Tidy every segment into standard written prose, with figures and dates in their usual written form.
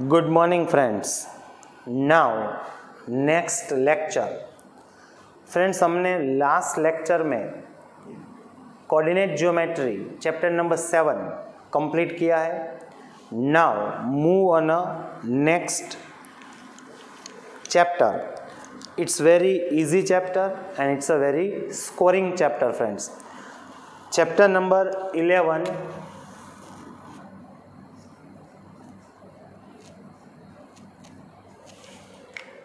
Good morning friends. Now next lecture. Friends हमने last lecture में coordinate geometry chapter number 7 complete किया है. Now move on a next chapter. It's very easy chapter and it's a very scoring chapter friends. Chapter number 11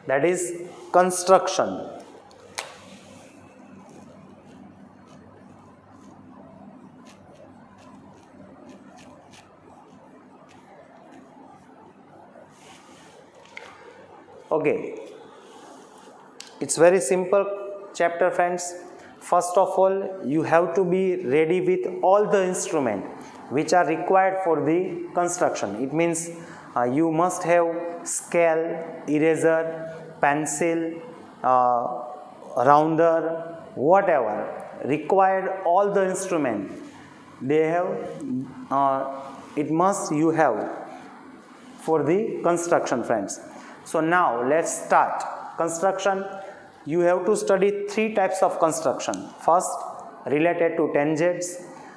that is construction. Okay, it's very simple chapter friends. First of all, you have to be ready with all the instruments which are required for the construction. It means you must have scale, eraser, pencil, rounder, whatever required, all the instrument they have, it must you have for the construction friends. So now let's start construction. You have to study 3 types of construction. First, related to tangents,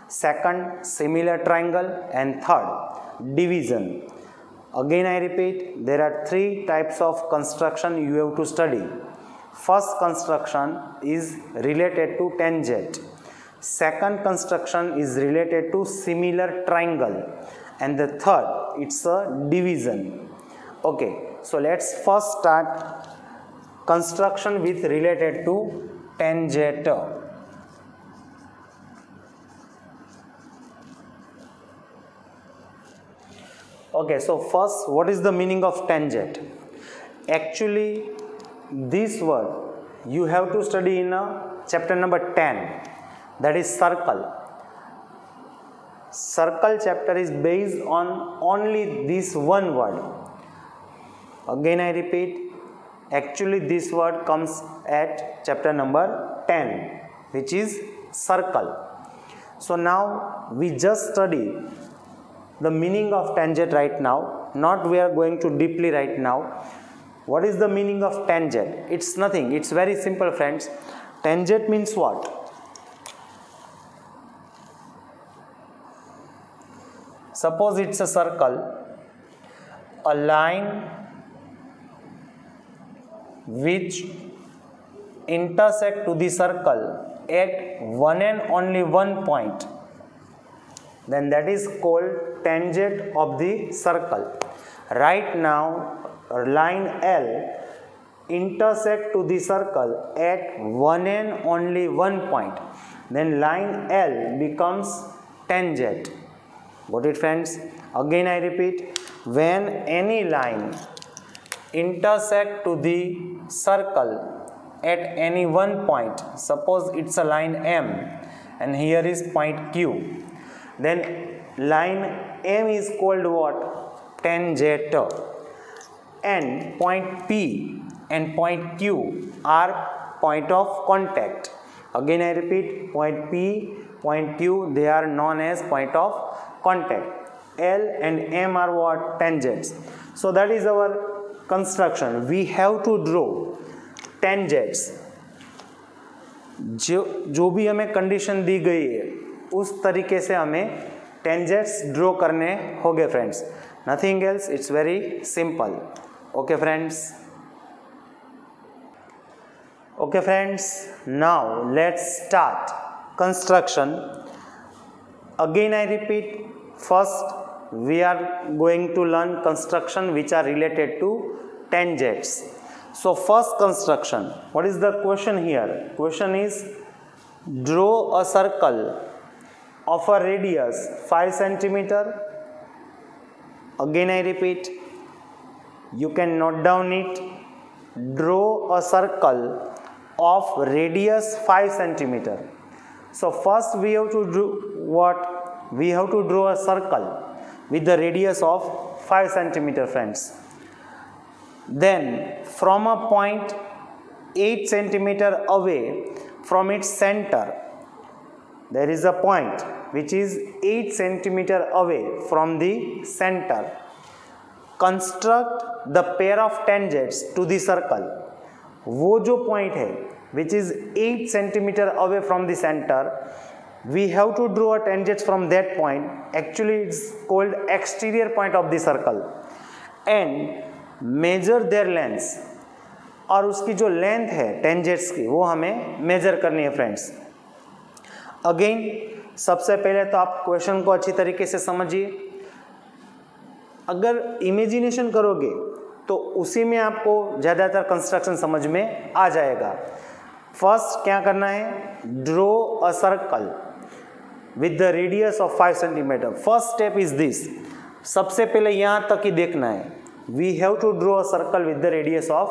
second, similar triangle, and third, division. Again I repeat, there are 3 types of construction you have to study. First construction is related to tangent. Second construction is related to similar triangle. And the third, it's a division. Okay, so let's first start construction with related to tangent. Okay, so first, what is the meaning of tangent? Actually, this word you have to study in chapter number 10, that is circle. Circle chapter is based on only this one word. Again I repeat, actually this word comes at chapter number 10, which is circle. So now we just study the meaning of tangent right now. Not we are going to deeply right now. What is the meaning of tangent? It's nothing. It's very simple friends. Tangent means what? Suppose it's a circle. A line which intersect to the circle at one and only one point, then that is called tangent of the circle. Right now line L intersect to the circle at one and only one point, then line L becomes tangent. Got it friends? Again I repeat, when any line intersect to the circle at any one point, suppose it's a line M and here is point Q, then line M is called what? Tangent. And point P and point Q are point of contact. Again I repeat, point P, point Q, they are known as point of contact. L and M are what? Tangents. So that is our construction. We have to draw tangents. जो भी हमें condition दी गई है उस तरीके से हमें tangents draw करने होंगे friends. Nothing else. It's very simple. Okay friends. Okay friends, now let's start construction. Again I repeat, first we are going to learn construction which are related to tangents. So first construction, what is the question here? Question is, draw a circle of a radius 5 centimeter. Again I repeat, you can note down it. Draw a circle of radius 5 centimeter. So first we have to do what? We have to draw a circle with the radius of 5 centimeter friends. Then from a point 8 centimeter away from its center, there is a point which is 8 centimeter away from the center. Construct the pair of tangents to the circle, वो जो point है which is 8 centimetre away from the centre, we have to draw a tangent from that point, actually it's called exterior point of the circle, and measure their lengths, और उसकी जो length है tangents की वो हमें major करनी है friends. Again सबसे पहले तो आप क्वेश्चन को अच्छी तरीके से समझिए, अगर इमेजिनेशन करोगे तो उसी में आपको ज़्यादातर कंस्ट्रक्शन समझ में आ जाएगा। फर्स्ट क्या करना है, draw a circle with the radius of 5 centimetre. First step is this, सबसे पहले यहाँ तक ही देखना है, we have to draw a circle with the radius of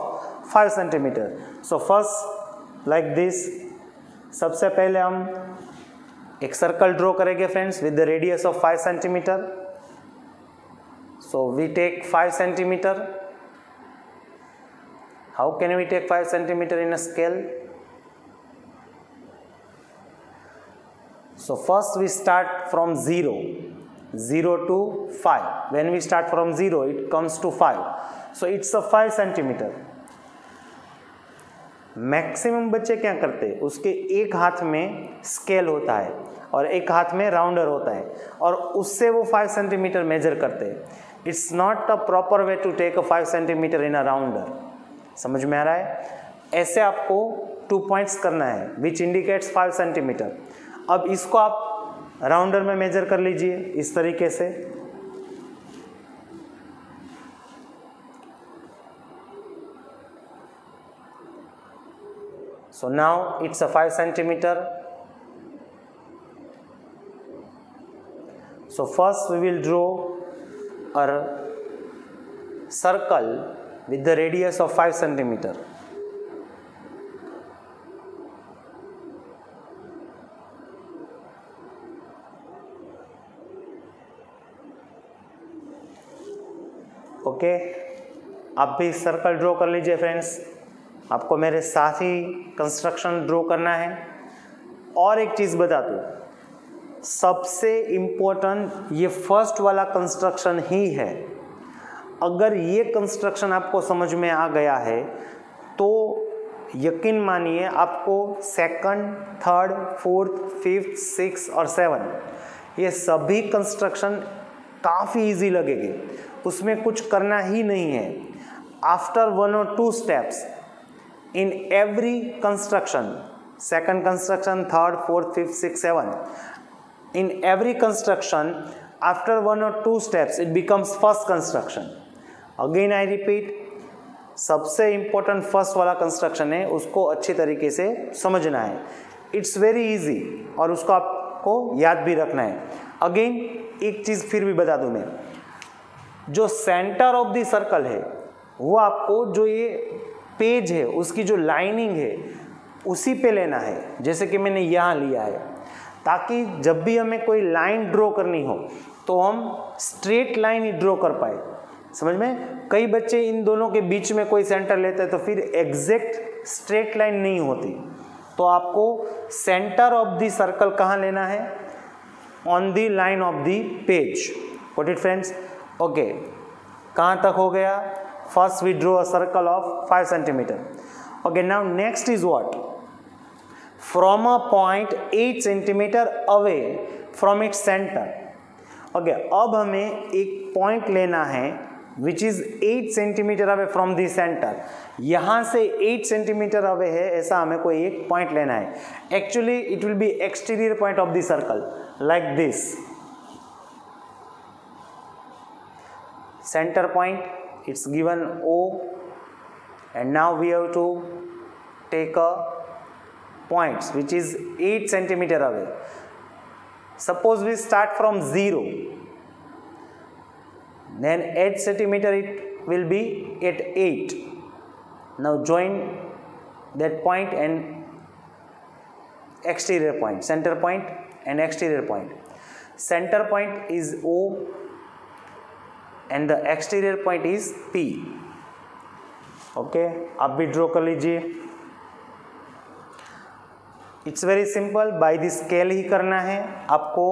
5 centimetre. So first like this, सबसे पहले हम एक सर्कल ड्रॉ करेंगे friends with the radius of 5 centimetre. So we take 5 centimeter. How can we take 5 centimeter in a scale? So first we start from 0 to 5. When we start from 0, it comes to 5. So it's a 5 centimeter. Maximum बच्चे क्या करते हैं, उसके एक हाथ में scale होता है और एक हाथ में राउंडर होता है और उससे वो 5 सेंटीमीटर मेजर करते हैं। It's not a proper way to take a 5 centimetre in a rounder. समझ में आ रहा है? ऐसे आपको 2 पॉइंट्स करना है विच इंडिकेट्स 5 सेंटीमीटर। अब इसको आप राउंडर में मेजर कर लीजिए इस तरीके से। So now it's a 5 centimeter. So first we will draw a circle with the radius of 5 centimeter. Okay, आप भी सर्कल ड्रॉ कर लीजिए फ्रेंड्स। आपको मेरे साथ ही कंस्ट्रक्शन ड्रॉ करना है। और एक चीज़ बता दूँ, सबसे इम्पोर्टेंट ये फर्स्ट वाला कंस्ट्रक्शन ही है। अगर ये कंस्ट्रक्शन आपको समझ में आ गया है तो यकीन मानिए आपको second, third, fourth, fifth, six और 7 ये सभी कंस्ट्रक्शन काफ़ी इजी लगेंगे। उसमें कुछ करना ही नहीं है। After 1 or 2 steps in every construction, second construction, third, fourth, fifth, sixth, 7, in every construction after 1 or 2 steps it becomes first construction. Again I repeat, सबसे इम्पोर्टेंट फर्स्ट वाला कंस्ट्रक्शन है, उसको अच्छी तरीके से समझना है। इट्स वेरी इजी और उसको आपको याद भी रखना है। अगेन एक चीज़ फिर भी बता दूं मैं, जो सेंटर ऑफ द सर्कल है वो आपको जो ये पेज है उसकी जो लाइनिंग है उसी पे लेना है, जैसे कि मैंने यहाँ लिया है, ताकि जब भी हमें कोई लाइन ड्रॉ करनी हो तो हम स्ट्रेट लाइन ही ड्रॉ कर पाए। समझ में? कई बच्चे इन दोनों के बीच में कोई सेंटर लेते हैं तो फिर एग्जैक्ट स्ट्रेट लाइन नहीं होती। तो आपको सेंटर ऑफ द सर्कल कहाँ लेना है? On the line of the page. Got it friends? Okay, कहाँ तक हो गया? First we draw a circle of 5 centimeter. Okay, now next is what? From a point 8 centimeter away from its center. Okay, अब हमें एक point लेना है which is 8 centimeter away from the center. यहाँ से 8 centimeter away है, ऐसा हमें कोई एक point लेना है। Actually it will be exterior point of the circle like this. Center point, it's given O, and now we have to take a points which is 8 centimeter away. Suppose we start from 0, then 8 centimeter it will be at 8. Now join that point and exterior point, center point and exterior point. Center point is O and the exterior point is P. Okay, आप भी draw कर लीजिए। It's very simple, by the scale ही करना है। आपको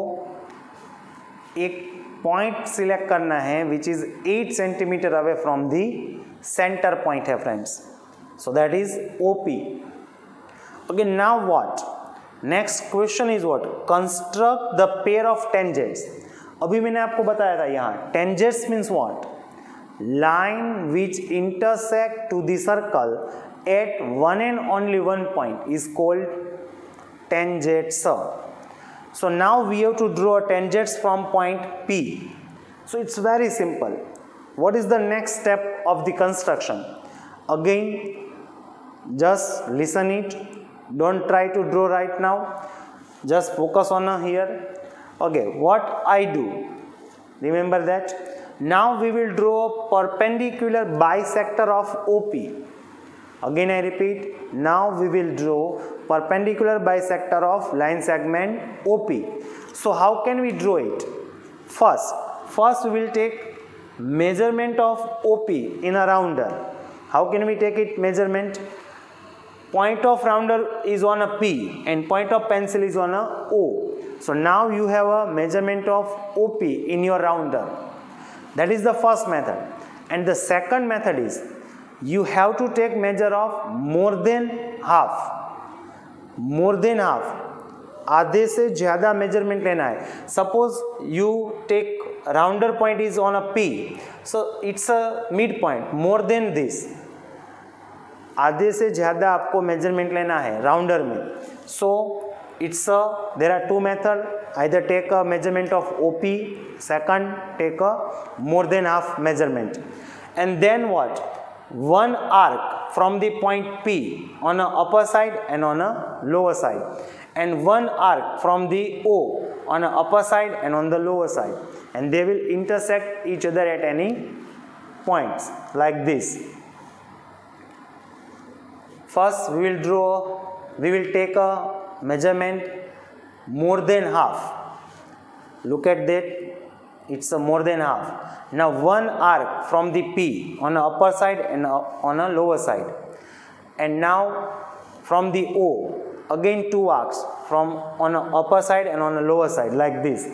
एक point select करना है which is 8 centimetre away from the centre point है friends, so that is OP. Okay, now what, next question is what, construct the pair of tangents. अभी मैंने आपको बताया था यहाँ tangents means what, line which intersect to the circle at one and only one point is called tangents. So now we have to draw tangents from point P. So it's very simple. What is the next step of the construction? Again, just listen it, don't try to draw right now, just focus on here. Okay, what I do, remember that now we will draw a perpendicular bisector of OP. Again I repeat, now we will draw perpendicular bisector of line segment OP. So how can we draw it? First we will take measurement of OP in a rounder. How can we take it measurement? Point of rounder is on a P and point of pencil is on a O. So now you have a measurement of OP in your rounder. That is the first method. And the second method is, you have to take measure of more than half. आधे से ज़्यादा measurement लेना है. Suppose you take rounder point is on a P, so it's a mid point more than this. आधे से ज़्यादा आपको measurement लेना है राउंडर में. So it's there are two method, either take a measurement of OP, second take a more than half measurement, and then what, one arc from the point P on a upper side and on a lower side, and one arc from the O on a upper side and on the lower side, and they will intersect each other at any points like this. First we will take a measurement more than half. Look at that, it's a more than half. Now one arc from the P on the upper side and on a lower side, and now from the O again two arcs from on the upper side and on the lower side like this.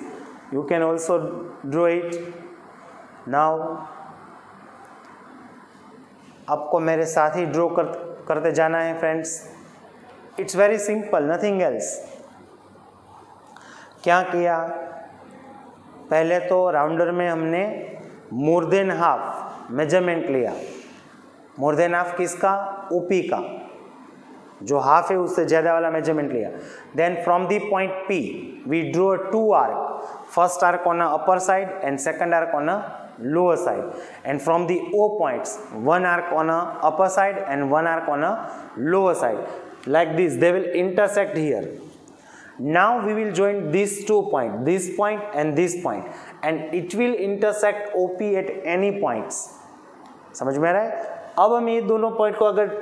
You can also draw it. Now आपको मेरे साथ ही draw करते जाना है friends. It's very simple, nothing else. क्या किया, पहले तो राउंडर में हमने मोर देन हाफ मेजरमेंट लिया. मोर देन हाफ किसका, OP का, जो हाफ है उससे ज़्यादा वाला मेजरमेंट लिया. Then from the point P we draw two arc, first arc on a upper side and second arc on a lower side, and from the O points one arc on a upper side and one arc on a lower side like this. They will intersect here. Now we will join these 2 points, this point and this point, and it will intersect OP at any points. समझ में आ रहा है? अब हम ये दोनों point को अगर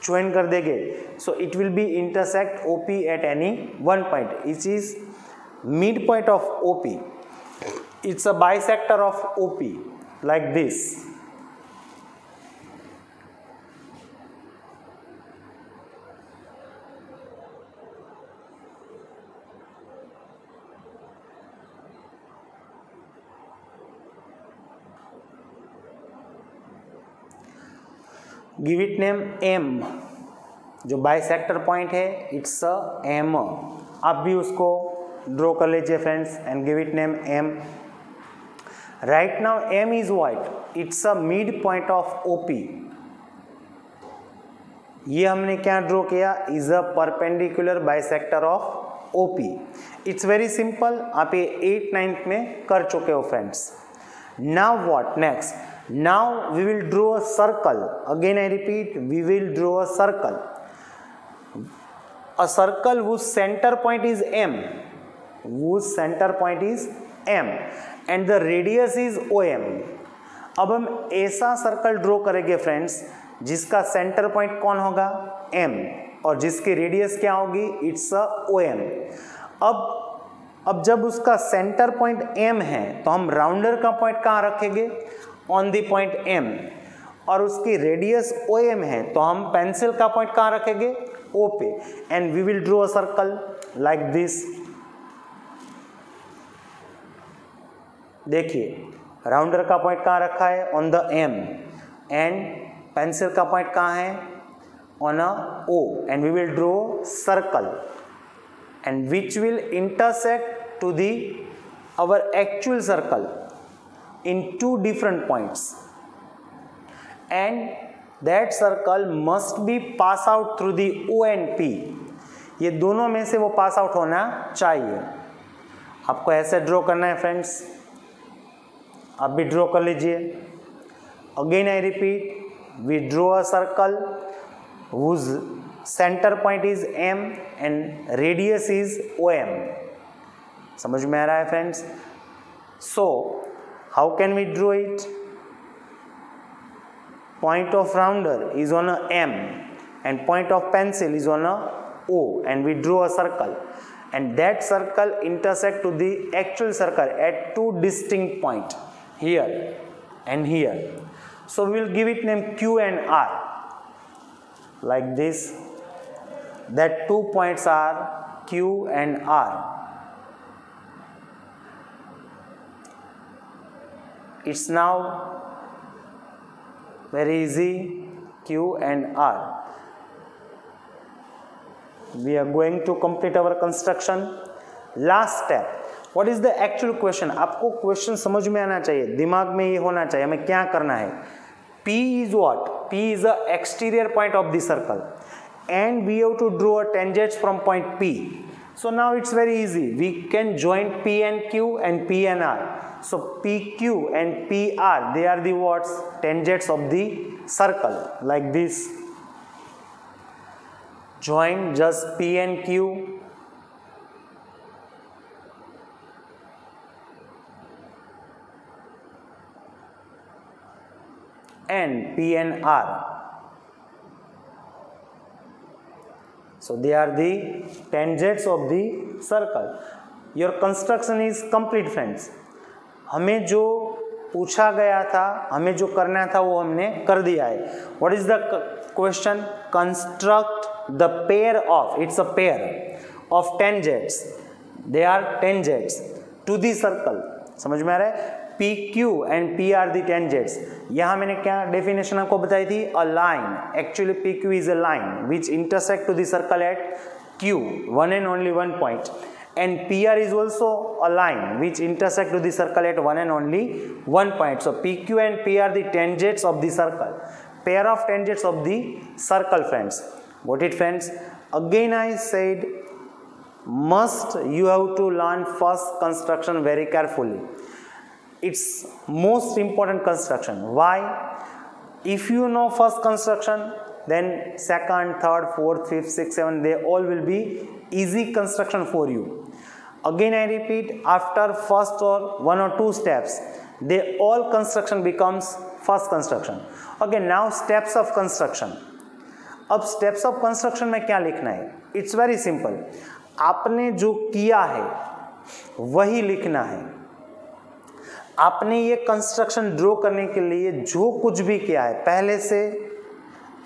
ज्वाइन कर देंगे, so it will be intersect OP at any one point. It is midpoint of OP. It's a bisector of OP like this. Give it name M. जो बाइसेक्टर पॉइंट है इट्स अ M. आप भी उसको draw कर लीजिए friends and give it name M. Right now M is what, it's a mid point of OP. ये हमने क्या ड्रॉ किया, is a perpendicular bisector of OP. It's very simple, आप ये 8th 9th में कर चुके हो friends. Now what next, now we will draw a circle. Again I repeat, we will draw a circle whose center point is M, and the radius is OM. अब हम ऐसा circle draw करेंगे friends जिसका centre point कौन होगा, M, और जिसकी radius क्या होगी, इट्स OM. अब जब उसका सेंटर पॉइंट M है तो हम राउंडर का पॉइंट कहाँ रखेंगे, ऑन द पॉइंट M, और उसकी रेडियस OM है तो हम पेंसिल का पॉइंट कहाँ रखेंगे, O पे, and we will draw a circle like this. देखिए राउंडर का पॉइंट कहाँ रखा है, on the M, and pencil का पॉइंट कहाँ है, on a O, and we will draw circle and which will intersect to the our actual circle in two different points, and that circle must be pass out through the O and P. ये दोनों में से वो pass out होना चाहिए। आपको ऐसे draw करना है फ्रेंड्स, आप भी ड्रॉ कर लीजिए। Again I repeat, we draw a circle whose center point is M and radius is OM। समझ में आ रहा है friends? So how can we draw it? Point of rounder is on a M and point of pencil is on a O, and we draw a circle, and that circle intersect to the actual circle at two distinct points, here and here. So we will give it name Q and R, like this. That two points are Q and R. It's now very easy, Q and R. We are going to complete our construction. Last step. What is the actual question? आपको question समझ में आना चाहिए, दिमाग में ये होना चाहिए हमें क्या करना है। P is what? P is the exterior point of the circle, and we have to draw a tangent from point P. So now it's very easy. We can join P and Q and P and R. So PQ and PR, they are the what? Tangents of the circle, like this. Join just P and Q. And P and R. So they are the tangents of the circle. Your construction is complete, friends. हमें जो पूछा गया था, हमें जो करना था वो हमने कर दिया है। What is the question? Construct the pair of, it's a pair of tangents, they are tangents to the circle। समझ में आ रहा है? PQ and P are the tangents। यहाँ मैंने क्या डेफिनेशन आपको बताई थी? A line, actually PQ is a line which intersect to the circle at Q, one and only one point, and PR is also a line which intersect to the circle at one and only one point. So PQ and P are the tangents of the circle, pair of tangents of the circle, friends. Got it, friends? Again I said, must you have to learn first construction very carefully. It's most important construction. Why? If you know first construction, then second, third, fourth, fifth, sixth, seventh, they all will be easy construction for you. Again I repeat, after first or one or two steps, they all construction becomes first construction. Okay, now steps of construction. अब steps of construction में क्या लिखना है? It's very simple. आपने जो किया है वही लिखना है। आपने ये कंस्ट्रक्शन ड्रॉ करने के लिए जो कुछ भी किया है पहले से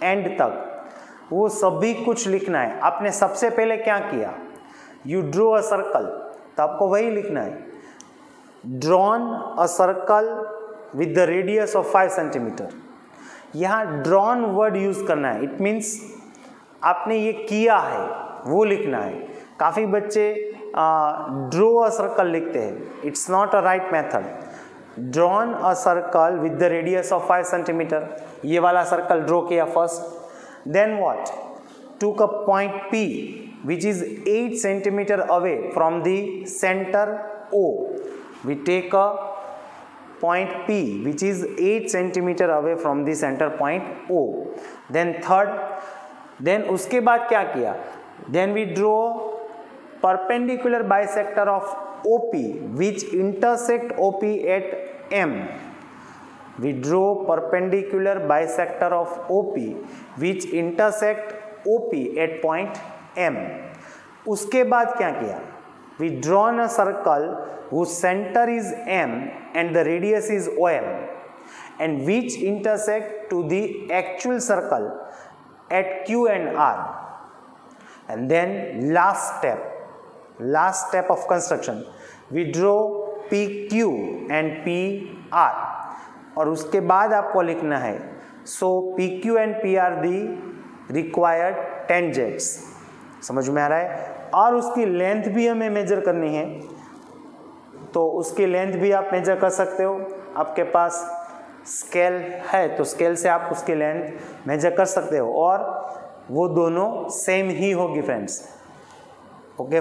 एंड तक, वो सभी कुछ लिखना है। आपने सबसे पहले क्या किया? यू ड्रॉ अ सर्कल, तो आपको वही लिखना है। Drawn a circle with the radius of 5 centimetre. यहाँ ड्रॉन वर्ड यूज करना है। इट मीन्स आपने ये किया है वो लिखना है। काफ़ी बच्चे ड्रॉ अ सर्कल लिखते हैं। It's not a right method. Drawn a circle with the radius of 5 centimetre, ये वाला सर्कल ड्रॉ किया first. Then what? Took a point P which is 8 centimeter away from the center O. We take a point P which is 8 centimeter away from the center point O. Then third, then उसके बाद क्या किया? Then we draw perpendicular bisector of OP which intersect OP at M. We draw perpendicular bisector of OP which intersect OP at point M. उसके बाद क्या किया? We drawn a circle whose center is M and the radius is OM and which intersect to the actual circle at Q and R. And then last step of construction, we draw P Q and P R, और उसके बाद आपको लिखना है so P Q and P R the required tangents. समझ में आ रहा है? और उसकी लेंथ भी हमें मेजर करनी है, तो उसकी लेंथ भी आप मेजर कर सकते हो। आपके पास स्केल है तो स्केल से आप उसकी लेंथ मेजर कर सकते हो, और वो दोनों सेम ही होगी friends. Okay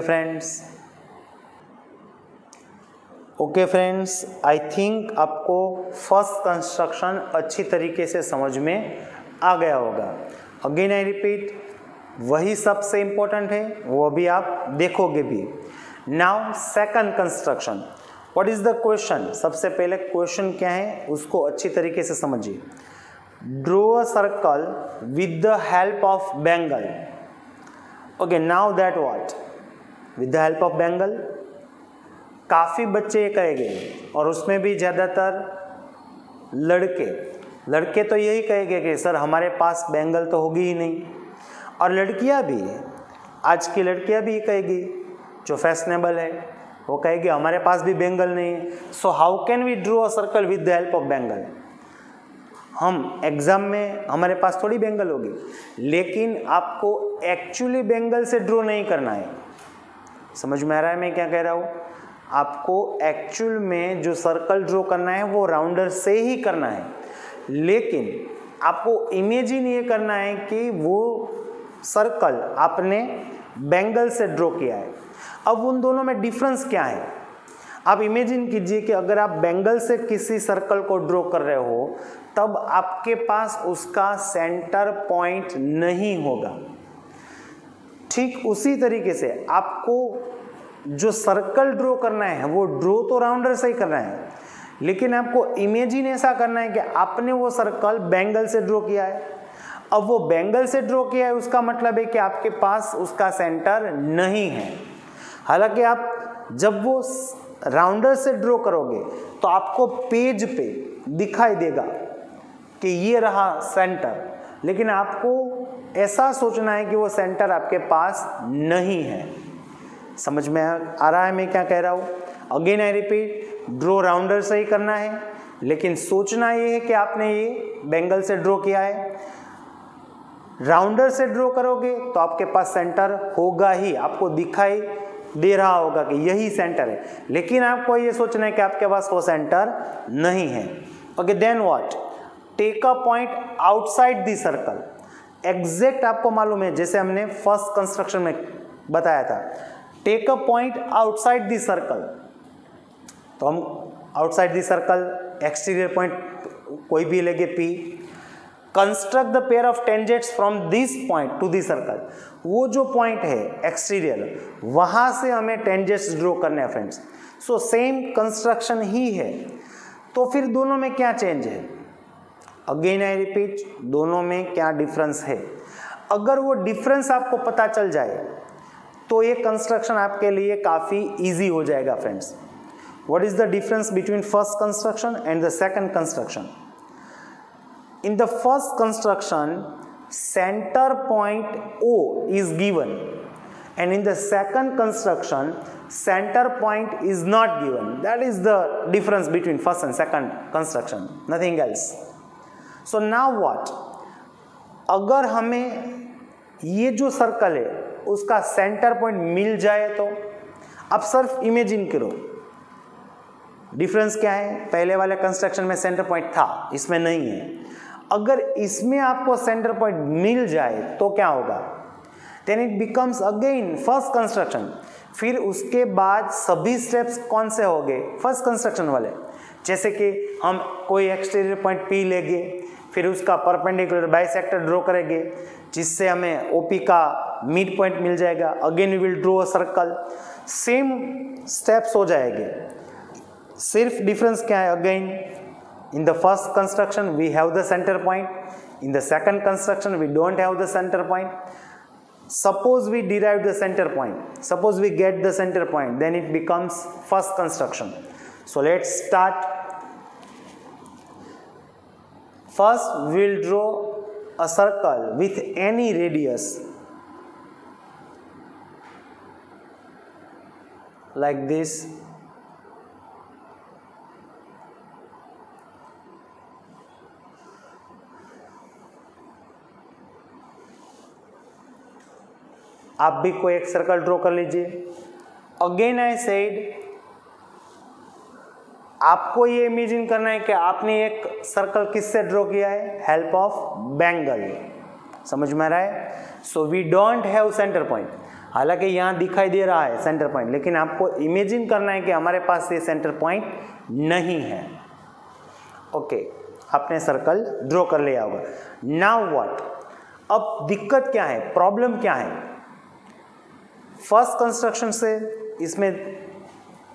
friends, I think आपको फर्स्ट कंस्ट्रक्शन अच्छी तरीके से समझ में आ गया होगा। अगेन आई रिपीट, वही सबसे इम्पोर्टेंट है, वो भी आप देखोगे भी। Now second construction, what is the question? सबसे पहले क्वेश्चन क्या है उसको अच्छी तरीके से समझिए। Draw a circle with the help of Bengal. Okay, now that what? With the help of Bengal. काफ़ी बच्चे ये कहेंगे, और उसमें भी ज़्यादातर लड़के तो यही कहेंगे कि सर हमारे पास बेंगल तो होगी ही नहीं, और लड़कियां भी, आज की लड़कियां भी कहेगी जो फैशनेबल है, वो कहेगी हमारे पास भी बेंगल नहीं है। So how can we draw a circle with the help of bangle? हम एग्जाम में हमारे पास थोड़ी बेंगल होगी, लेकिन आपको एक्चुअली बेंगल से ड्रॉ नहीं करना है। समझ में आ रहा है मैं क्या कह रहा हूँ? आपको एक्चुअल में जो सर्कल ड्रॉ करना है वो राउंडर से ही करना है, लेकिन आपको इमेजिन ये करना है कि वो सर्कल आपने बेंगल से ड्रॉ किया है। अब उन दोनों में डिफरेंस क्या है? आप इमेजिन कीजिए कि अगर आप बेंगल से किसी सर्कल को ड्रॉ कर रहे हो, तब आपके पास उसका सेंटर पॉइंट नहीं होगा। ठीक उसी तरीके से आपको जो सर्कल ड्रॉ करना है वो ड्रॉ तो राउंडर से ही करना है, लेकिन आपको इमेजिन ऐसा करना है कि आपने वो सर्कल बेंगल से ड्रॉ किया है। अब वो बेंगल से ड्रॉ किया है, उसका मतलब है कि आपके पास उसका सेंटर नहीं है। हालांकि आप जब वो राउंडर से ड्रॉ करोगे तो आपको पेज पे दिखाई देगा कि ये रहा सेंटर, लेकिन आपको ऐसा सोचना है कि वो सेंटर आपके पास नहीं है। समझ में आ रहा है मैं क्या कह रहा हूँ? Again I repeat, draw rounder से ही करना है, लेकिन सोचना ये है कि आपने ये बेंगल से ड्रॉ किया है। राउंडर से ड्रॉ करोगे तो आपके पास सेंटर होगा ही, आपको दिखाई दे रहा होगा कि यही सेंटर है, लेकिन आपको ये सोचना है कि आपके पास वो सेंटर नहीं है। Okay, then what? Take a point outside the circle. Exact आपको मालूम है, जैसे हमने फर्स्ट कंस्ट्रक्शन में बताया था, take a point outside the circle. तो हम outside the circle exterior point कोई भी लेंगे P। Construct the pair of tangents from this point to the circle. वो जो पॉइंट है एक्सटीरियर, वहां से हमें टेंजेंट्स ड्रॉ करने हैं फ्रेंड्स। सो सेम कंस्ट्रक्शन ही है, तो फिर दोनों में क्या चेंज है? अगेन आई रिपीट, दोनों में क्या डिफरेंस है? अगर वो डिफरेंस आपको पता चल जाए तो ये कंस्ट्रक्शन आपके लिए काफ़ी इजी हो जाएगा friends. What is the difference between first construction and the second construction? In the first construction, center point O is given, and in the second construction, center point is not given. That is the difference between first and second construction, nothing else. So now what? अगर हमें ये जो circle है उसका centre point मिल जाए तो अब सिर्फ इमेजिन करो, डिफरेंस क्या है? पहले वाले कंस्ट्रक्शन में सेंटर पॉइंट था, इसमें नहीं है। अगर इसमें आपको सेंटर पॉइंट मिल जाए तो क्या होगा? Then it becomes again first construction. फिर उसके बाद सभी स्टेप्स कौन से होंगे? फर्स्ट कंस्ट्रक्शन वाले। जैसे कि हम कोई एक्सटीरियर पॉइंट P लेंगे, फिर उसका परपेंडिकुलर बाइसेक्टर ड्रॉ करेंगे, जिससे हमें OP का मिड पॉइंट मिल जाएगा। Again we will draw a circle, same steps हो जाएंगे। सिर्फ डिफरेंस क्या है? Again in the first construction we have the center point, in the second construction we don't have the center point. Suppose we derive the center point, suppose we get the center point, then it becomes first construction. So let's start. First we will draw a circle with any radius like this. आप भी कोई एक circle draw कर लीजिए। Again I said, आपको ये imagine करना है कि आपने एक सर्कल किससे ड्रॉ किया है, हेल्प ऑफ बैंगल। समझ में आ रहा है? So we don't have centre point, हालांकि यहाँ दिखाई दे रहा है सेंटर पॉइंट, लेकिन आपको इमेजिन करना है कि हमारे पास ये सेंटर पॉइंट नहीं है। ओके, आपने सर्कल ड्रॉ कर लिया होगा। नाउ व्हाट, अब दिक्कत क्या है, प्रॉब्लम क्या है? फर्स्ट कंस्ट्रक्शन से इसमें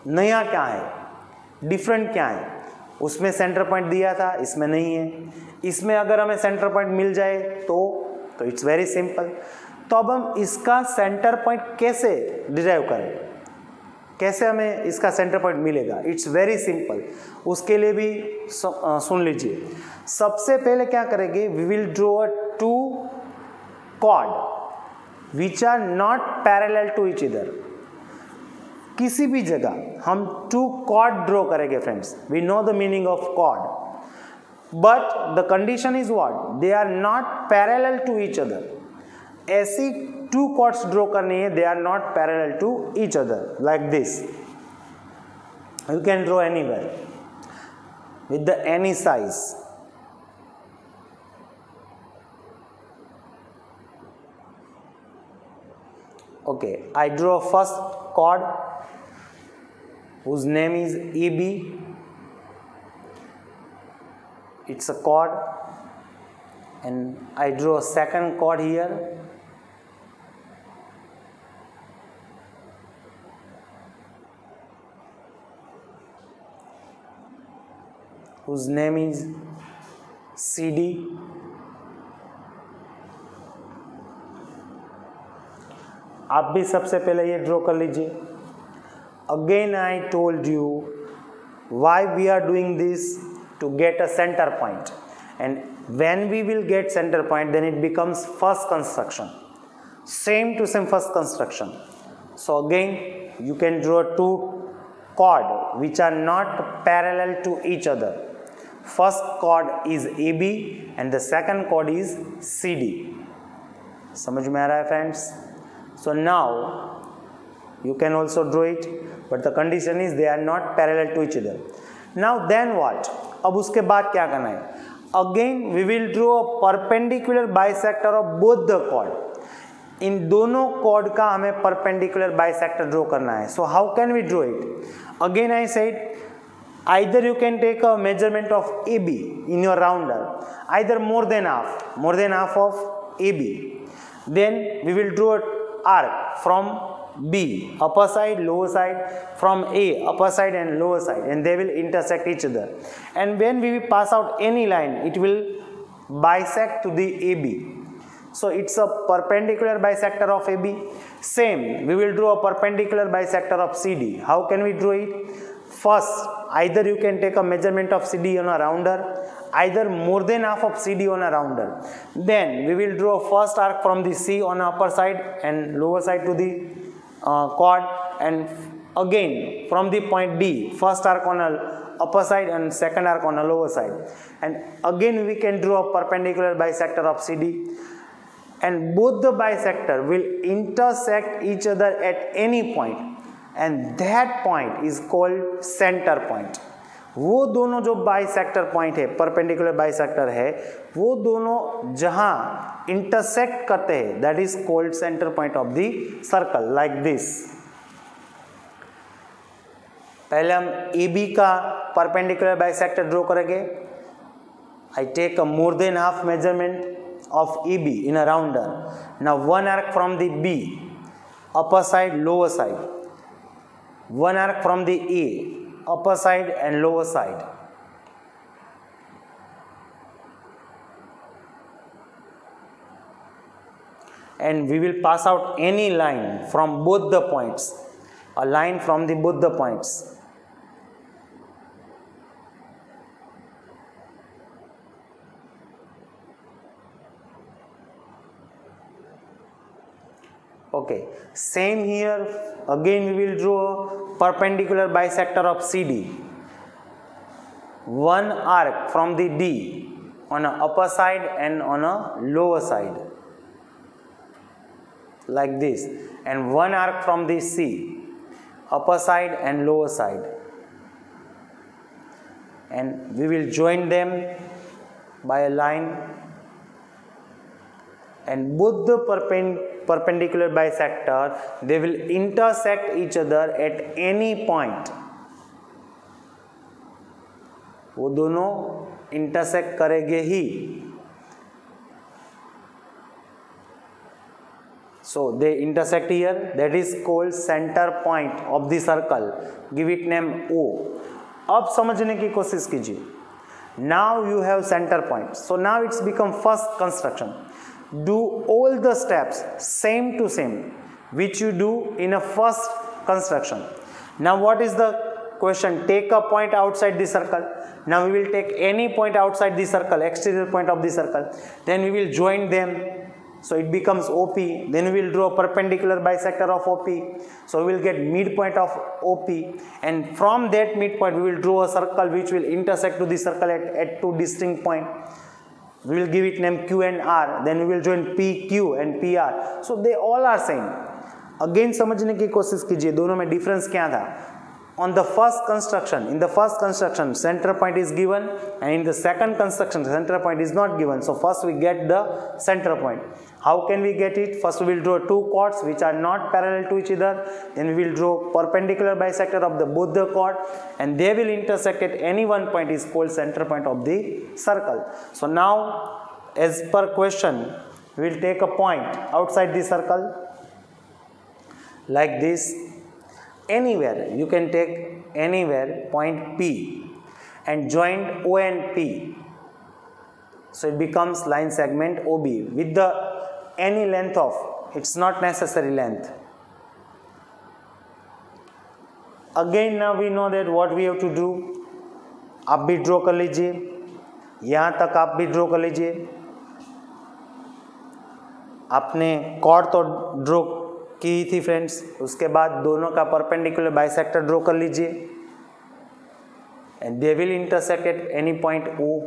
नया क्या है, डिफरेंट क्या है? उसमें सेंटर पॉइंट दिया था, इसमें नहीं है। इसमें अगर हमें सेंटर पॉइंट मिल जाए तो इट्स वेरी सिंपल। तो अब हम इसका सेंटर पॉइंट कैसे डिराइव करें, कैसे हमें इसका सेंटर पॉइंट मिलेगा? It's very simple. उसके लिए भी सुन लीजिए। सबसे पहले क्या करेंगे, we will draw two chord which are not parallel to each other. किसी भी जगह हम टू कॉर्ड ड्रॉ करेंगे friends. We know the meaning of chord, but the condition is what, they are not parallel to each other. ऐसी two chords draw करनी है, they are not parallel to each other, like this. You can draw anywhere with the any size. Okay, I draw first chord whose name is EB. It's a chord, and I draw a second chord here. Whose name is CD. आप भी सबसे पहले ये draw कर लीजिए। Again I told you why we are doing this, to get a centre point, and when we will get centre point then it becomes first construction, same to same first construction. So again you can draw two chord which are not parallel to each other. First chord is AB and the second chord is CD. समझ में आ रहा है friends? So now you can also draw it, but the condition is they are not parallel to each other. Now then what? अब उसके बाद क्या करना है? Again we will draw a perpendicular bisector of both the chord. इन दोनों cord का हमें perpendicular bisector draw करना है. So how can we draw it? Again I said either you can take a measurement of AB in your rounder, either more than half of AB. Then we will draw an arc from B, upper side, lower side, from A, upper side and lower side, and they will intersect each other. And when we will pass out any line, it will bisect to the AB. So it's a perpendicular bisector of AB. Same, we will draw a perpendicular bisector of CD. How can we draw it? First, either you can take a measurement of CD on a rounder, either more than half of CD on a rounder. Then we will draw first arc from the C on the upper side and lower side to the chord, and again from the point D, first arc on a upper side and second arc on a lower side, and again we can draw a perpendicular bisector of CD, and both the bisector will intersect each other at any point, and that point is called center point. वो दोनों जो bisector point है, perpendicular bisector है, वो दोनों जहां intersect करते हैं, that is called centre point of the circle, like this. पहले हम AB का परपेंडिकुलर बाइसेक्टर ड्रॉ करेंगे. I take a more than half measurement of AB in a rounder. Now one arc from the B, upper side, lower side. One arc from the A, upper side and lower side. And we will pass out any line from both the points. A line from the both the points. Okay, same here. Again we will draw perpendicular bisector of CD. One arc from the D on a upper side and on a lower side. like this, and one arc from the C, upper side and lower side, and we will join them by a line, and both the perpendicular bisector, they will intersect each other at any point. वो दोनों intersect करेंगे ही. So they intersect here, that is called center point of the circle. Give it name O. अब समझने की कोशिश कीजिए. Now you have center point. So now it's become first construction. Do all the steps same to same which you do in a first construction. Now what is the question? Take a point outside the circle. Now we will take any point outside the circle, exterior point of the circle. Then we will join them. So it becomes OP. Then we will draw a perpendicular bisector of OP. So we will get midpoint of OP. And from that midpoint we will draw a circle which will intersect to the circle at two distinct points. We will give it name Q and R. Then we will join PQ and PR. So they all are same. Again समझने की कोशिश कीजिए दोनों में difference क्या था. On the first construction, in the first construction, center point is given, and in the second construction, center point is not given. So first we get the center point. How can we get it? First we will draw two chords which are not parallel to each other. Then we will draw perpendicular bisector of the both the chord, and they will intersect at any one point is called center point of the circle. So now, as per question, we will take a point outside the circle like this. Anywhere you can take anywhere point P and join O and P, so it becomes line segment OB with the any length of, it's not necessary length. Again now we know that what we have to do. आप भी draw कर लीजिए, यहाँ तक आप भी draw कर लीजिए. आपने कॉर्ड तो ड्रॉ की थी फ्रेंड्स, उसके बाद दोनों का परपेंडिकुलर बाइसेक्टर ड्रॉ कर लीजिए, and they will intersect at any point O.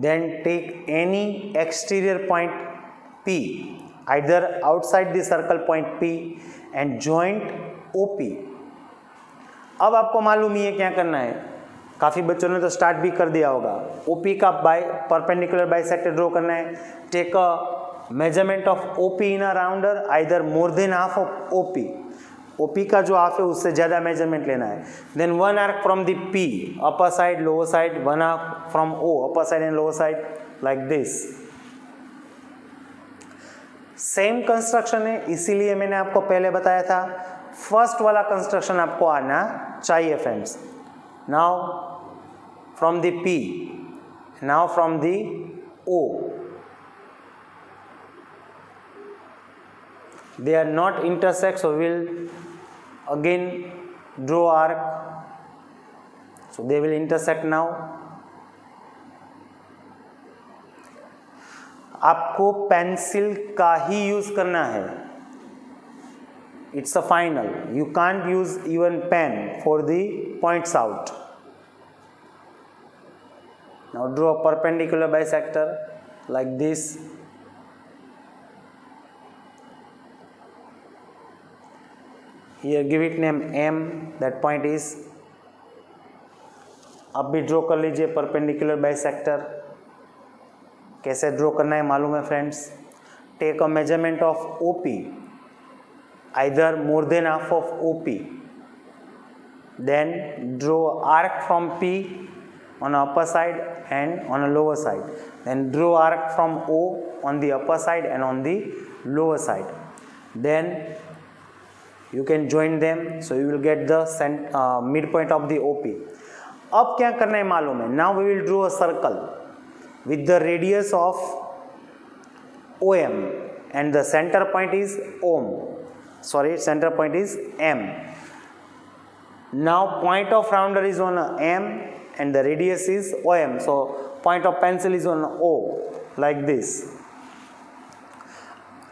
Then take any exterior point P, either outside the circle point P, and joint OP. अब आपको मालूम ही है क्या करना है. काफ़ी बच्चों ने तो स्टार्ट भी कर दिया होगा. OP का परपेंडिकुलर बाइसेक्टर ड्रॉ करना है. Take a measurement of OP in a rounder, either more than half of OP. OP का जो हाफ है उससे ज़्यादा मेजरमेंट लेना है. Then one arc from the P, upper side lower side, one arc from O, upper side and lower side, like this. Same construction है, इसीलिए मैंने आपको पहले बताया था फर्स्ट वाला कंस्ट्रक्शन आपको आना चाहिए friends. Now from the P, now from the O, they are not intersect, so we will again draw arc. So they will intersect now. आपको पेंसिल का ही यूज करना है. It's a final. You can't use even pen for the points out. Now draw a perpendicular bisector like this. Here give it name M. That point is. अब भी draw कर लीजिए perpendicular bisector. कैसे draw करना है मालूम है friends. Take a measurement of OP, either more than half of OP. Then draw arc from P on upper side and on a lower side. Then draw arc from O on the upper side and on the lower side. Then you can join them, so you will get the midpoint of the OP. अब क्या करना है मालूम है. Now we will draw a circle with the radius of OM and the center point is OM. Center point is M. Now point of rounder is on M and the radius is OM. So point of pencil is on O, like this.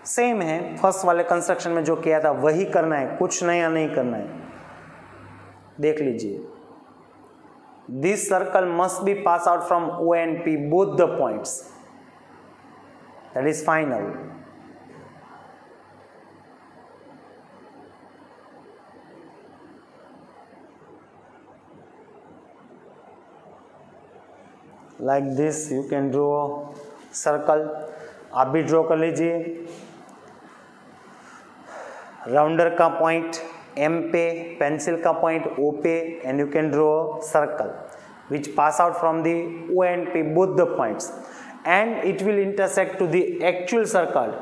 Same है first वाले construction में जो किया था वही करना है, कुछ नया नहीं करना है. देख लीजिए. this circle must be pass out from O and P, both the points. That is final. Like this you can draw circle. आप भी ड्रॉ कर लीजिए. राउंडर का पॉइंट M पे, पेंसिल का पॉइंट O पे, and you can draw circle which pass out from the O and P, both the points, and it will intersect to the actual circle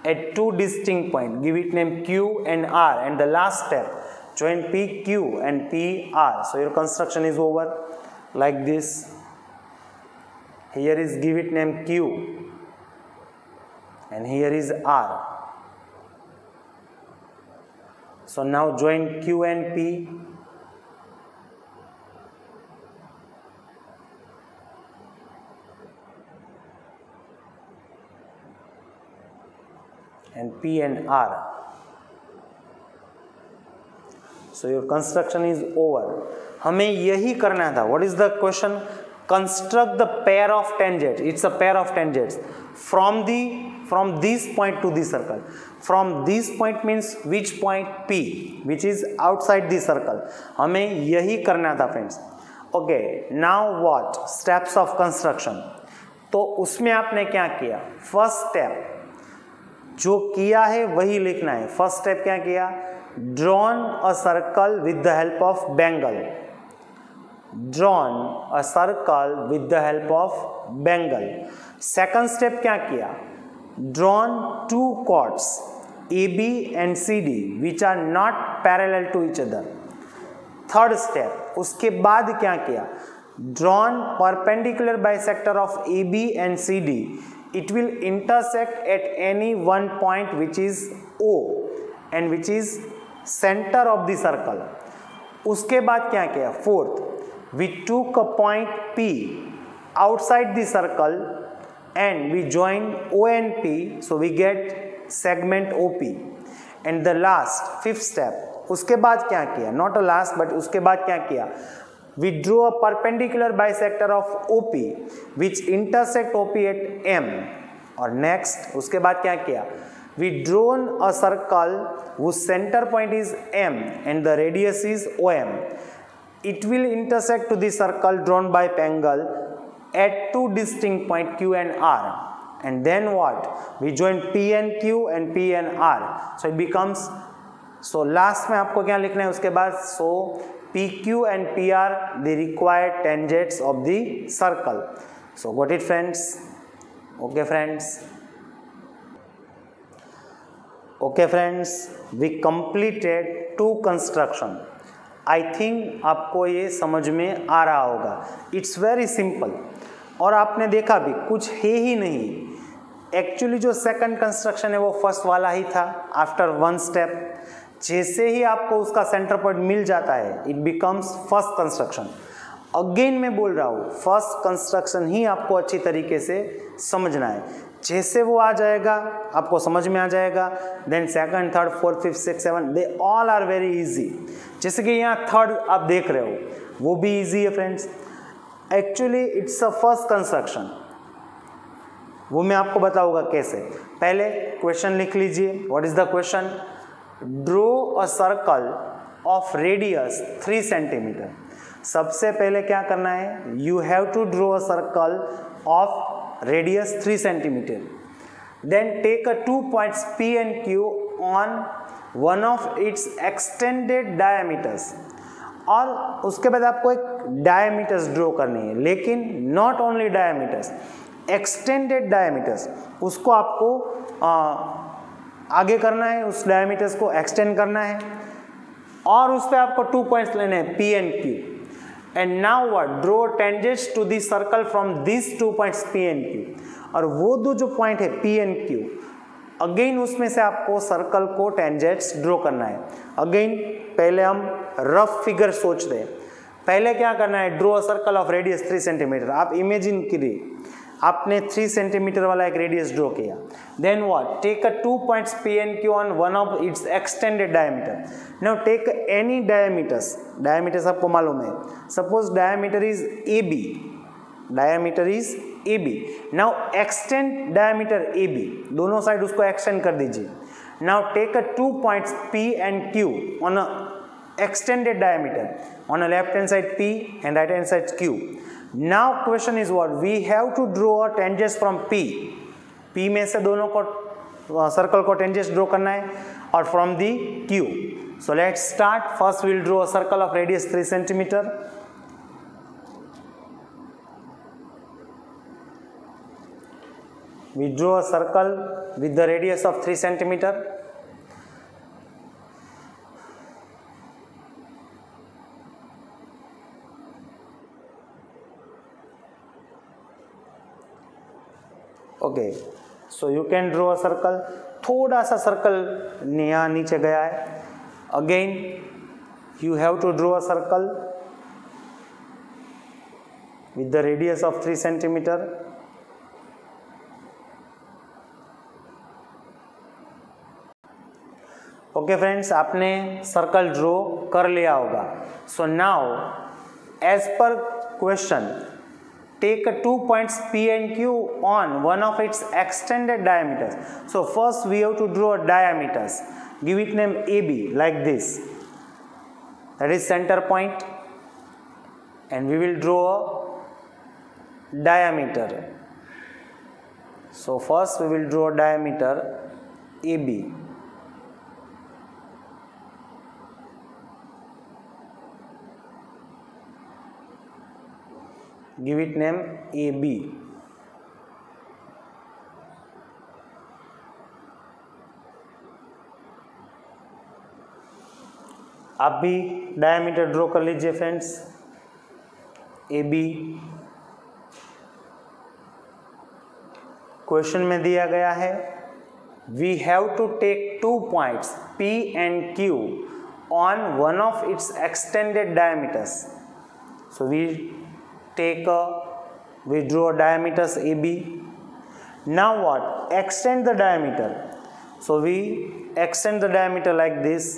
at two distinct points. Give it name Q and R, and the last step, join PQ and PR. So your construction is over like this. Here is give it name Q, and here is R. So now join Q and P, and P and R. So your construction is over. हमें यही करना था. What is the question? Construct the pair of tangents. It's a pair of tangents from this point to the circle. From this point means which point? P, which is outside the circle. हमें यही करना था friends. Okay, now what? Steps of construction. तो उसमें आपने क्या किया? First step जो किया है वही लिखना है. First step क्या किया? Drawn a circle with the help of Bengal. Drawn a circle with the help of Bengal. Second step क्या किया? Drawn two chords AB and CD which are not parallel to each other. Third step, उसके बाद क्या किया? Drawn perpendicular bisector of AB and CD. It will intersect at any one point which is O and which is center of the circle. उसके बाद क्या किया? Fourth, we took a point P outside the circle and we join O and P, so we get segment OP. And the last, fifth step, उसके बाद क्या किया? Not a last, but उसके बाद क्या किया? We drew a perpendicular bisector of OP which intersect OP at M. और next, उसके बाद क्या किया? We drawn a circle whose center point is M and the radius is OM. It will intersect to the circle drawn by Bengal at two distinct points Q and R. And then what? We join P and Q and P and R. So it becomes, so last में आपको क्या लिखना है उसके बाद? So PQ and PR the required tangents of the circle. So got it friends? Okay friends? Okay friends, we completed two construction. I think आपको ये समझ में आ रहा होगा. इट्स वेरी सिंपल और आपने देखा भी कुछ है ही नहीं. एक्चुअली जो सेकंड कंस्ट्रक्शन है वो फर्स्ट वाला ही था. आफ्टर वन स्टेप जैसे ही आपको उसका सेंटर पॉइंट मिल जाता है it becomes first construction. Again मैं बोल रहा हूँ फर्स्ट कंस्ट्रक्शन ही आपको अच्छी तरीके से समझना है. जैसे वो आ जाएगा आपको समझ में आ जाएगा. Then second, third, fourth, fifth, six, seven they all are very easy. जैसे कि यहाँ थर्ड आप देख रहे हो वो भी इजी है friends. Actually it's a first construction. वो मैं आपको बताऊंगा कैसे. पहले क्वेश्चन लिख लीजिए. What is the question? Draw a circle of radius 3 centimetre. सबसे पहले क्या करना है? You have to draw a circle of radius 3 centimetre. Then take a 2 points P and Q on one of its extended diameters. और उसके बाद आपको एक डायमीटर्स ड्रॉ करनी है. लेकिन not only diameters, extended diameters उसको आपको आगे करना है. उस डायमीटर्स को एक्सटेंड करना है और उस पर आपको 2 points लेने हैं P and Q. And now what? Draw tangents to the circle from these 2 points P and Q. और वो दो जो पॉइंट है P and Q, अगेन उसमें से आपको सर्कल को टेंजेंट्स ड्रॉ करना है. अगेन पहले हम रफ फिगर सोचते हैं. पहले क्या करना है? Draw a circle of radius 3 centimetre. आप इमेजिन करिए आपने 3 सेंटीमीटर वाला एक रेडियस ड्रॉ किया. Then what, take a 2 points P and Q on one of its extended diameter. Now take any diameters, diameters आपको मालूम है. Suppose diameter is AB, diameter is AB. Now extend diameter AB, दोनों side उसको extend कर दीजिए. Now take a 2 points P and Q on a extended diameter, on a left hand side P and right hand side Q. Now question is what, we have to draw a tangent from P में से दोनों को circle को tangent draw करना है और from the Q. So let's start. First we will draw a circle of radius 3 centimeter. We draw a circle with the radius of 3 centimeter. Okay, so you can draw a circle. थोड़ा सा circle यहाँ नीचे गया है. Again you have to draw a circle with the radius of 3 centimetre. Okay friends, आपने circle draw कर लिया होगा. So now as per question, take 2 points P and Q on one of its extended diameters. So first we have to draw diameters. Give it name AB like this. That is center point. And we will draw a diameter. So first we will draw diameter AB. Give it name AB. आप भी diameter draw कर लीजिए friends. AB question में दिया गया है, we have to take 2 points P and Q on one of its extended diameters. So we draw diameters AB. Now what, extend the diameter. So we extend the diameter like this.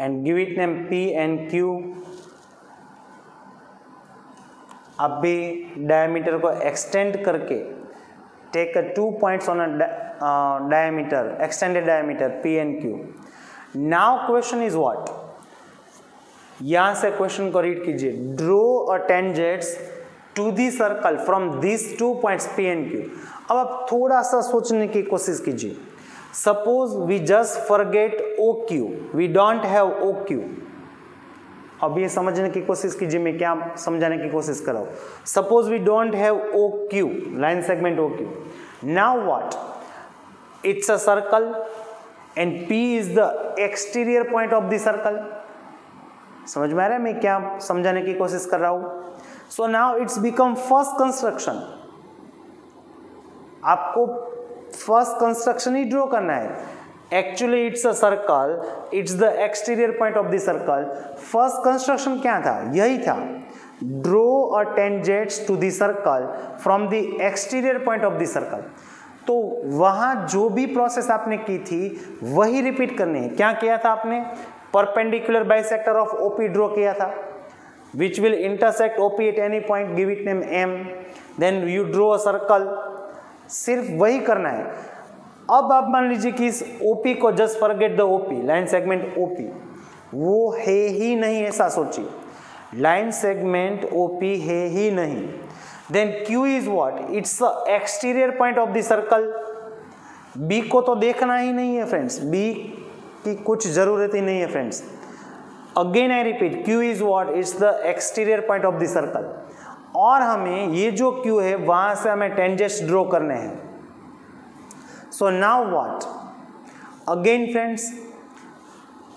And give it name P and Q. अब भी diameter को extend करके take 2 points on diameter, extended diameter P and Q. Now question is what, यहां से question को read कीजिए. Draw a tangents to the circle from this 2 points P and Q. अब आप थोड़ा सा सोचने की कोशिश कीजिए. Suppose we just forget OQ, we don't have OQ. अब ये समझने की कोशिश कीजिए, मैं क्या समझाने की कोशिश कर रहा हूँ. Suppose we don't have OQ, line segment OQ. Now what? It's a circle and P is the exterior point of the circle. समझ में आ रहा है मैं क्या समझाने की कोशिश कर रहा हूँ. So now it's become first construction. आपको फर्स्ट कंस्ट्रक्शन ही ड्रॉ करना है. Actually it's a circle, it's the exterior point of the circle. First construction क्या था, यही था, draw a tangents to the circle from the exterior point of the circle. तो वहां जो भी प्रोसेस आपने की थी वही रिपीट करनी है. क्या किया था आपने, perpendicular bisector of OP draw किया था, which will intersect OP at any point, give it name M. Then you draw a circle. सिर्फ वही करना है. अब आप मान लीजिए कि इस OP को just forget the OP, line segment OP, वो है ही नहीं, ऐसा सोचिए. लाइन सेगमेंट OP है ही नहीं. Then Q is what, it's the exterior point of the circle. B को तो देखना ही नहीं है फ्रेंड्स, B की कुछ जरूरत ही नहीं है friends. Again I repeat, Q is what, it's the exterior point of the circle. और हमें ये जो Q है वहां से हमें टेंजेंट्स ड्रॉ करने हैं. So now what, again friends,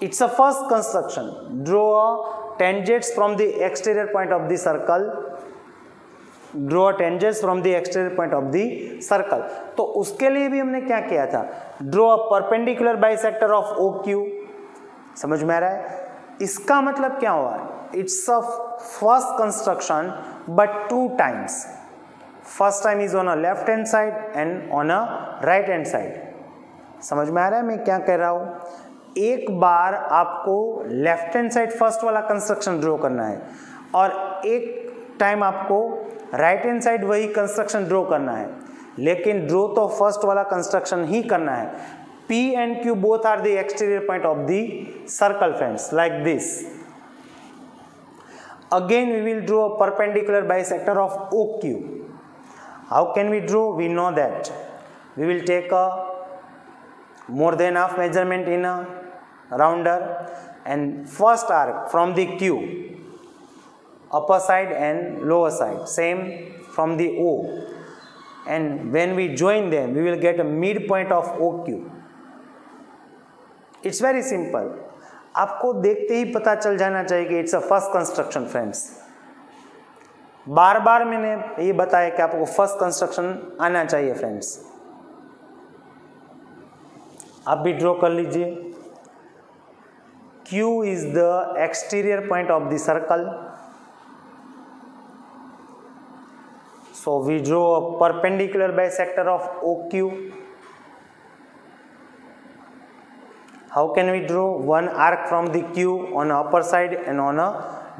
it's a first construction, draw a tangents from the exterior point of the circle, draw tangents from the exterior point of the circle। तो उसके लिए भी हमने क्या किया था, draw a perpendicular bisector of OQ। समझ में आ रहा है? इसका मतलब क्या हुआ, it's a first construction but 2 times। First time is on a left hand side and on a right hand side। समझ में आ रहा है मैं क्या कह रहा हूं? एक बार आपको लेफ्ट हैंड साइड फर्स्ट वाला कंस्ट्रक्शन ड्रॉ करना है और एक टाइम आपको राइट हैंड साइड वही कंस्ट्रक्शन ड्रॉ करना है, लेकिन ड्रॉ तो फर्स्ट वाला कंस्ट्रक्शन ही करना है। P and Q both are the exterior point of the circle friends, like this। Again we will draw a perpendicular bisector of OQ। How can we draw? We know that we will take a more than half measurement in a rounder and first arc from the Q, upper side and lower side, same from the O, and when we join them we will get a midpoint of OQ। It's very simple, आपको देखते ही पता चल जाना चाहिए कि it's a first construction friends. बार बार मैंने ये बताया कि आपको फर्स्ट कंस्ट्रक्शन आना चाहिए फ्रेंड्स। आप भी ड्रॉ कर लीजिए। Q is the exterior point of the circle, so we draw a perpendicular bisector of OQ। How can we draw? One arc from the Q on upper side and on a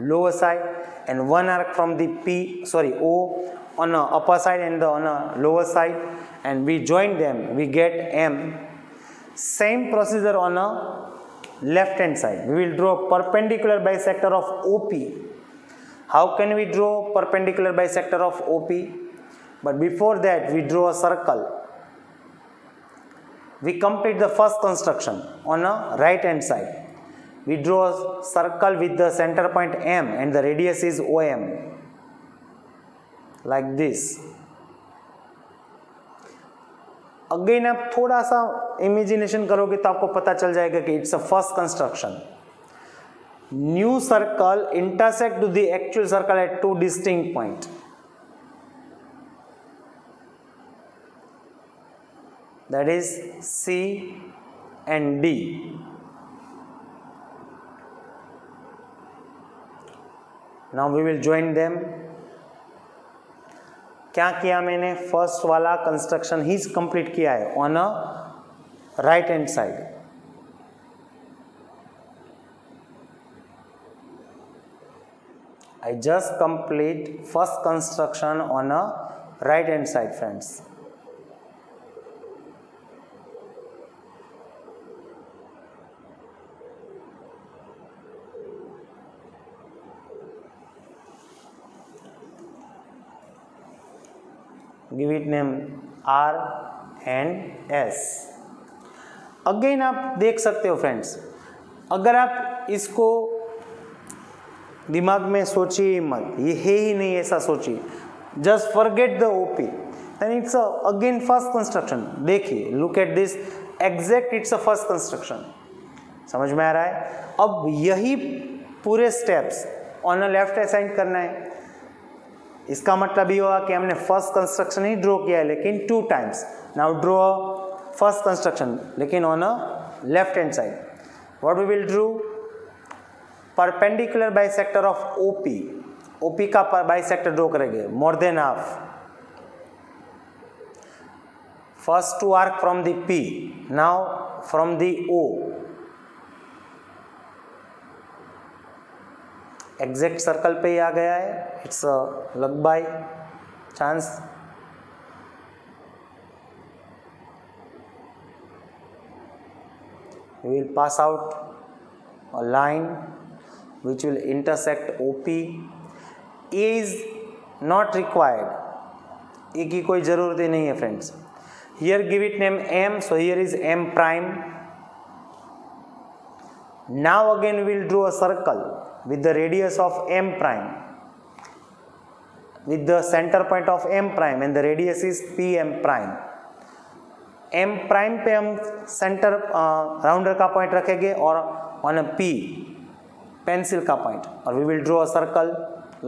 lower side, and one arc from the O on a upper side and on a lower side, and we join them, we get M। Same procedure on a left hand side, we will draw perpendicular bisector of OP। How can we draw perpendicular bisector of OP? But before that we draw a circle। We complete the first construction on a right hand side, we draw a circle with the center point M and the radius is OM, like this। Again आप थोड़ा सा imagination करोगे तो आपको पता चल जाएगा कि it's a first construction. New circle intersect to the actual circle at 2 distinct point. That is C and D। Now we will join them। क्या किया मैंने, फर्स्ट वाला कंस्ट्रक्शन ही कंप्लीट किया है on a right hand side. I just complete first construction on a right hand side friends। Give it name R and S। Again आप देख सकते हो फ्रेंड्स, अगर आप इसको दिमाग में सोचिए मत, ये है ही नहीं ऐसा सोचिए, just forget the OP, and it's again first construction. देखिए, look at this, exact it's a first construction. समझ में आ रहा है? अब यही पूरे steps on a left assign करना है। इसका मतलब ये हुआ कि हमने फर्स्ट कंस्ट्रक्शन ही ड्रॉ किया है, लेकिन 2 times. Now draw first construction लेकिन on a left hand side. What we will draw? Perpendicular bisector of OP. OP का बाइसेक्टर ड्रॉ करेंगे, more than half. First 2 arc from the P, now from the O। Exact circle पे ही आ गया है, it's luck by chance. We will pass out a line which will intersect OP। A is not required, A की कोई ज़रूरत ही नहीं है friends. Here give it name M, so here is M prime। Now again we will draw a circle with the radius of M prime, with the center point of M prime and the radius is PM prime। M prime पे हम centre rounder का point रखेंगे और on a P pencil का point, और we will draw a circle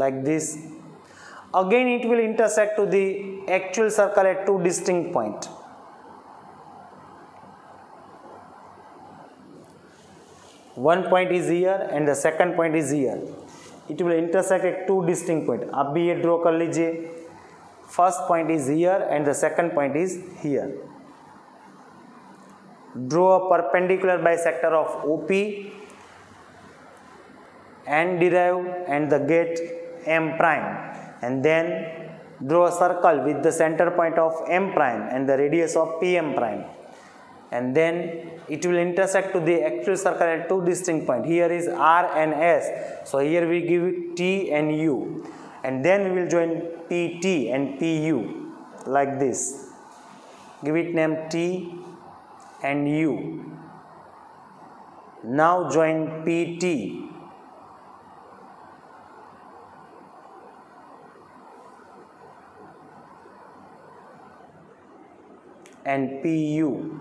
like this. Again it will intersect to the actual circle at two distinct points. One point is here and the second point is here. It will intersect at two distinct points. आप भी ये draw कर लीजिए. First point is here and the second point is here. Draw a perpendicular bisector of OP and derive and the get M prime, and then draw a circle with the center point of M prime and the radius of PM prime, and then it will intersect to the actual circle at two distinct points. Here is R and S, so here we give it T and U, and then we will join PT and PU like this. Give it name T and U. Now join PT and PU.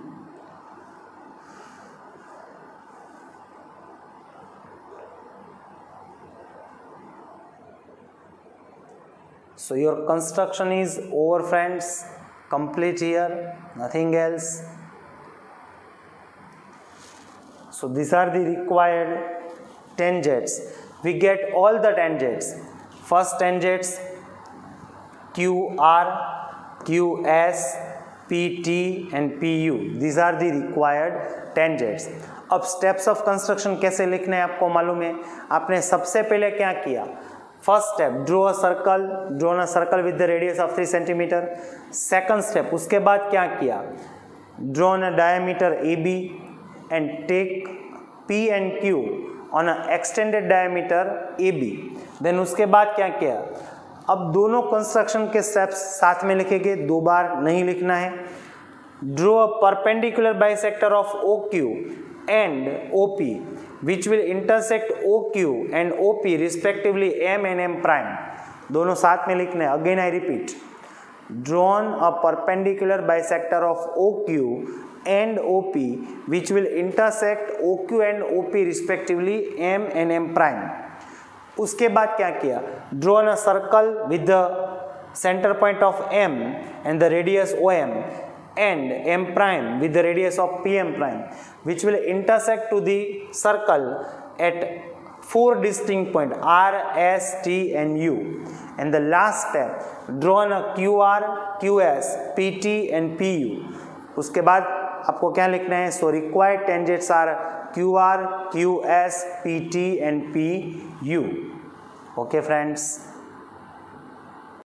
So your construction is over, friends. Complete here, nothing else. So these are the required tangents. We get all the tangents. First tangents QR, QS, PT and PU. These are the required tangents. अब steps of construction कैसे लिखने हैं आपको मालूम है. आपने सबसे पहले क्या किया? First step, draw a circle with the radius of 3 centimeter. Second step, उसके बाद क्या किया? Draw a diameter AB and take P and Q on an extended diameter AB. Then उसके बाद क्या किया? अब दोनों कंस्ट्रक्शन के स्टेप्स साथ में लिखेंगे, दो बार नहीं लिखना है. Draw a perpendicular bisector of OQ and OP which will intersect OQ and OP respectively M and M prime. दोनों साथ में लिखने हैं. Again I repeat, drawn a perpendicular bisector of OQ and OP which will intersect OQ and OP respectively M and M prime. उसके बाद क्या किया? drawn a circle with the center point of M and the radius OM and M prime with the radius of PM prime which will intersect to the circle at four distinct points R, S, T and U. And the last step, drawn a QR, QS, PT and PU. उसके बाद आपको क्या लिखना है? So required tangents are QR, QS, PT and PU. Okay friends.